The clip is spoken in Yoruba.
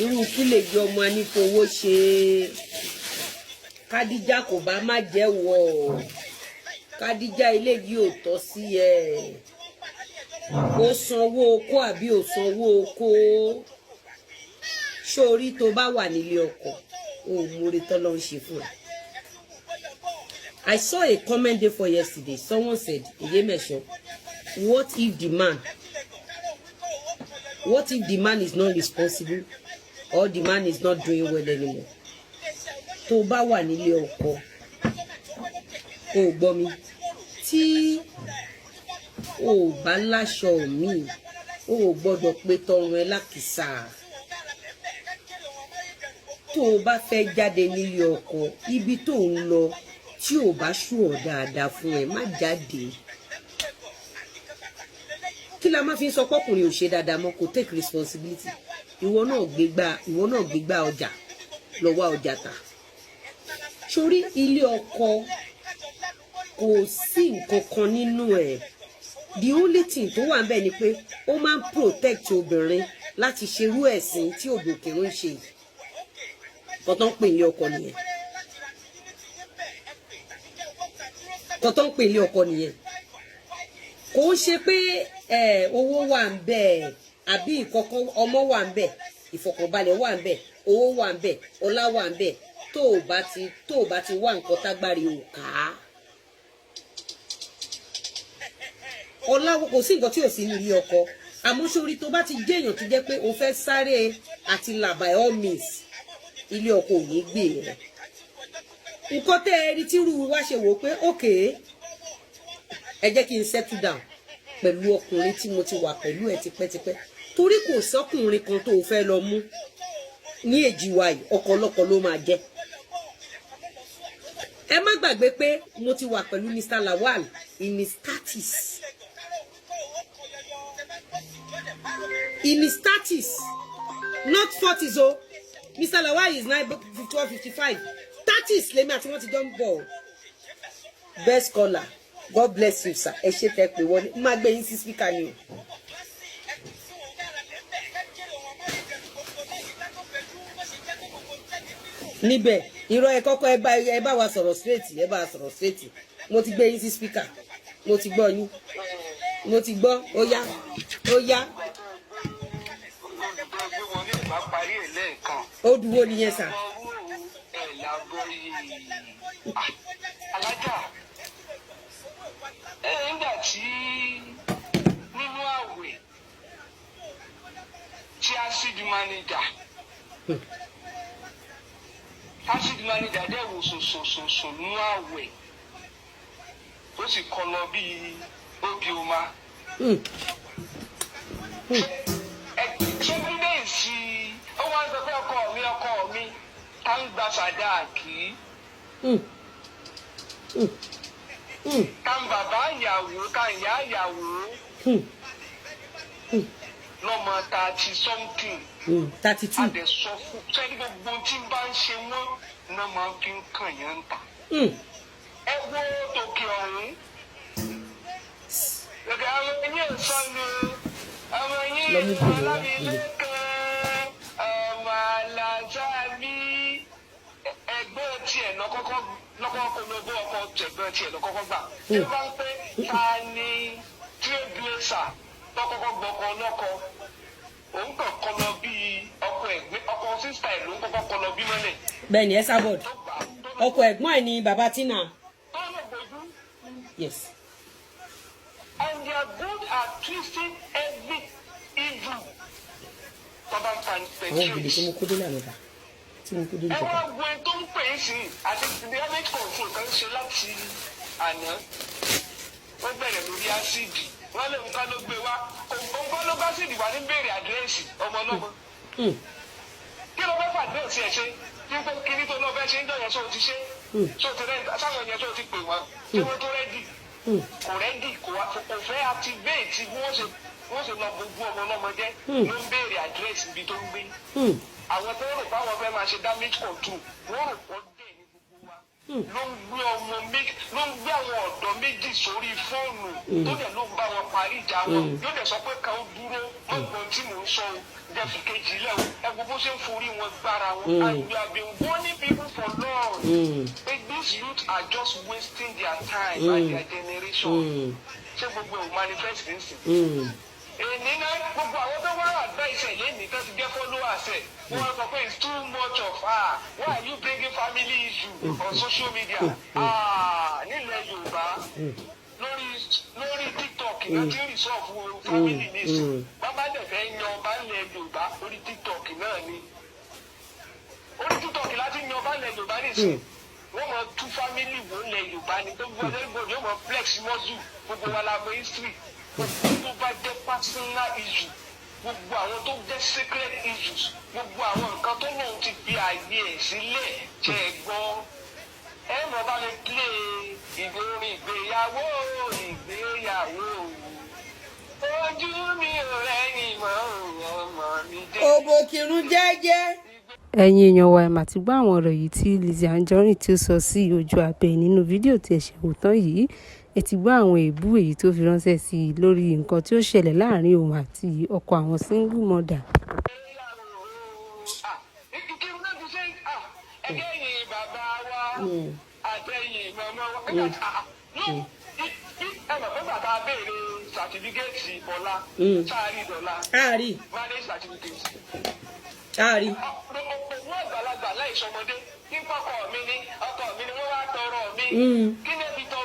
irú kí lè jọ ọmọ ní fowó ṣe Kádíjà kò bá má jẹ́wọ́ Kádíjà ilé yìí ò tọ́ sí ẹ ó sanwó oko àbí ò sanwó oko sórí tó bá wà nílé ọkọ ò múre tọ́lọ́ ń ṣe fún ẹ. I saw a comment there for yesterday. Someone said, Iyemesho, what if the man is not responsible or the man is not doing well anymore? Tó bá wà nílé ọkọ, ó gbọ́ mi, tí ó bá láṣọ mi, ó gbọ́dọ̀ pé tọrùn ẹ lákìsà. Tó bá fẹ́ jáde nílé ọkọ, ibi tó ń lọ tí ò bá ṣùọ̀ dáadáa fún ẹ má jáde. Kí la máa fi sọ pọ́kùnrin ò ṣe dáadáa mọ́ kó take responsibility. Ìwọ náà gbégbá ọjà lọ wá ọjà tà. Sórí ilé ọkọ kò sí nǹkan kan nínú ẹ̀. The only thing tó wà ńbẹ̀ ni pé ó máa ń protect obìnrin láti ṣerú ẹ̀sìn tí òbòkèrò ń ṣe. Kọ́tọ́ ń pè ilé ọkọ nìyẹn. Kọ́tọ́ ń pè ilé ọkọ nìyẹn. Kò ń ṣe pé owó wà ńbẹ̀ àbí ìkọ̀kan ọmọ wà ńbẹ̀ ìfọ̀kànbalẹ̀ wà ńbẹ̀ owó wà ńbẹ̀ ọlá wà ńbẹ̀ tó o bá ti wá nǹkan tágbárí ò ká. Ọlá kò sí nǹkan tí ò sí ní ilé ọkọ àmọ́ sórí tó bá ti jẹ́ èèyàn tó jẹ́ pé o fẹ́ sáré àti là by all means ilé ọkọ ò ní gbé rẹ̀. Nǹkan tẹ́ ẹ rí tírú wá ṣe wò pé okay ẹ jẹ́ kí n settle down pẹ̀lú ọkùnrin tí mo ti wà pẹ̀lú ẹ̀ tipẹ́tipẹ́ torí kò sọ́kùnrin kan tó fẹ́ lọ mú ní èjìwá yìí ọkọlọ́kọ ló máa jẹ́. Ẹ má gbàgbé pé mo ti wà pẹ̀lú Mr. Lawal in his 30s. In his 30s, not 40s o. Mr. Lawal is now 54, 55. 30s lèmi àti wọ́n ti jọ ń bọ̀. Best caller. God bless you, sir. Ẹ ṣé tẹ́ pé wọlé. Má gbé yín sí speaker ni o. Níbẹ̀, irọ́ ẹ kọ́kọ́ ẹ bá wa sọ̀rọ̀ straight, ẹ bá wa sọ̀rọ̀ straight. Mo ti gbé yín sí speaker. Mo ti gbọ́ yín. Mo ti gbọ́. Ó yá. Ó yá. Ó dúró nìyẹn sà. Nígbà tí nínú àwẹ̀ tí acid manager dẹ̀ wò sòsòsòsò nínú àwẹ̀ ó sì kọ lọ bíi obioma. Ṣẹ́fídẹ́ǹsì ó wá ń sọ pé ọkọ mi tá ń gba sàdáàkì. Kan bàbá ìyàwó kan ìyá ìyàwó lọ́mọ 30 something 32 àdẹ̀sọ fún sẹ́ni gbogbo tí bá ń ṣe wọ́n náà máa fi ń kàn yẹn ń tà. Ẹ wo tòkè ọ̀hún gẹ́gẹ́ àwọn ẹ̀yìn ẹ̀sán ni àwọn ẹ̀yìn ọlámilẹ́kan ọmọ alájábí ẹgbẹ́ tiẹ̀ lọ́kọ́kọ́ lọ́bọ̀ ọkọ̀ tẹ̀gbọ́n tiẹ̀ lọ́kọ́kọ́ gbà. Ẹ bá ń pẹ́ ta ni trailblazer lọ́kọ́kọ́ gbọ́kọ̀ lọ́kọ. Òun kàn kọ́ lọ bí ọkọ ẹ̀gbẹ́ ọkọ sísá ẹ̀ ló ń kọ́kọ́ kọ́ lọ bí mọ́lẹ̀. Bẹ́ẹ̀ni ẹ sábọ̀ ọkọ ẹ̀gbọ́n ẹ̀ ni bàbá Tina. Yes. And they are good at twisting every evil. Bàbá kan pẹ̀lú. Àwọn òbí tí mo kó dé lànà bá. Ẹ wá wo ẹni tó ń pè é sí àti damage control kan ṣe láti àná. Wọ́n bẹ̀rẹ̀ lórí ásíìdì. Wọ́n lè nǹkan ló gbé wá. Nǹkan ló bá ásíìdì wá ní béèrè àdírẹ́sì ọmọ ọlọ́mọ. Kí ló fẹ́ fàdírẹ́sì ẹ̀ ṣe? Kí ní tó náà fẹ́ ṣe ń jọyọ̀ sóò ti ṣe? Sáwọn yẹn tó ti pè wọ́n. Ṣé wọ́n tó rẹ́dì? Kò rẹ́dì kò fẹ́ activate bí wọ́n ṣe lọ gbogbo ọmọ ọlọ́mọ jẹ́ ló ń béèrè àdírẹ́sì ibi tó ń gbé. Àwọn tó rò báwọn fẹ́ máa ṣe damage control wọ́n rò pọ̀ dé ní gbogbo wa. ló ń gbé ọmọ méjì ló ń gbé àwọn ọ̀dọ́ méjì sórí fóònù tó dẹ̀ ló ń bá wọn parí ìjà wọn yóò dẹ̀ sọ pé kan ó dúró mọ́gbọ́n tí mò ń sọ o jẹ́fì kejì lẹ̀ o ẹgbẹ́ bó ṣe ń forí wọn gbára wọn and we have been warning people for long pé these youth are just wasting their time and their generation ṣé gbogbo ẹ̀ ò manifest nsìn. èyí náà gbogbo àwọn tó wá advice ẹ̀ lẹ́nìí tó ti jẹ́ followers ẹ̀ wọ́n sọ pé it's too much of why are you bringing family issue on social media nílẹ̀ Yorùbá lórí TikTok náà ti ń resolve family needs bàbá dẹ̀ fẹ́ yan ọba nílẹ̀ Yorùbá lórí TikTok náà ni orí TikTok láti yan ọba nílẹ̀ Yorùbá nìsín wọ́n mọ tú family wò nílẹ̀ Yorùbá ni tó gbọ́dọ̀ gbọ́dọ̀ yóò mọ flex muscle gbogbo wa la mọ history gbogbo tó bá jẹ́ personal issue gbogbo àwọn tó jẹ́ secret issues gbogbo àwọn nǹkan tó lóun ti fi àyè ẹ̀ sílẹ̀ jẹ́ ẹ gbọ́ ẹ mọ̀ bá mi play ìgbórin ìgbéyàwó ojú mi ò rẹ́yìn mọ́ ọmọ mi dé. òbò kìrún jẹ́jẹ́. ẹ̀yin èèyàn wa ẹ̀ mà ti gbọ́ àwọn ọ̀rọ̀ yìí tí Lizzy Anjorin tí ó sọ sí Ojú Abẹ nínú fídíò tí ẹ ṣe wò tán yìí ẹ ti gbọ́ àwọn èébú èyí tó fi ránṣẹ́ sí i lórí nǹkan tí ó ṣẹlẹ̀ láàrin òun àti ọkọ àwọn single mother. ẹgẹ́yìn bàbá wa àtẹ̀yìn màmá wa ẹ mọ̀ pé bàbá béèrè sàtífíkẹ́ẹ̀tì Bọ́lá sáárì dọ́là marriage certificate. owó àgbàlagbà láìsọmọdé nípa ọkọ mi ni wọ́n wá tọrọ mi kí ni ẹbí tọ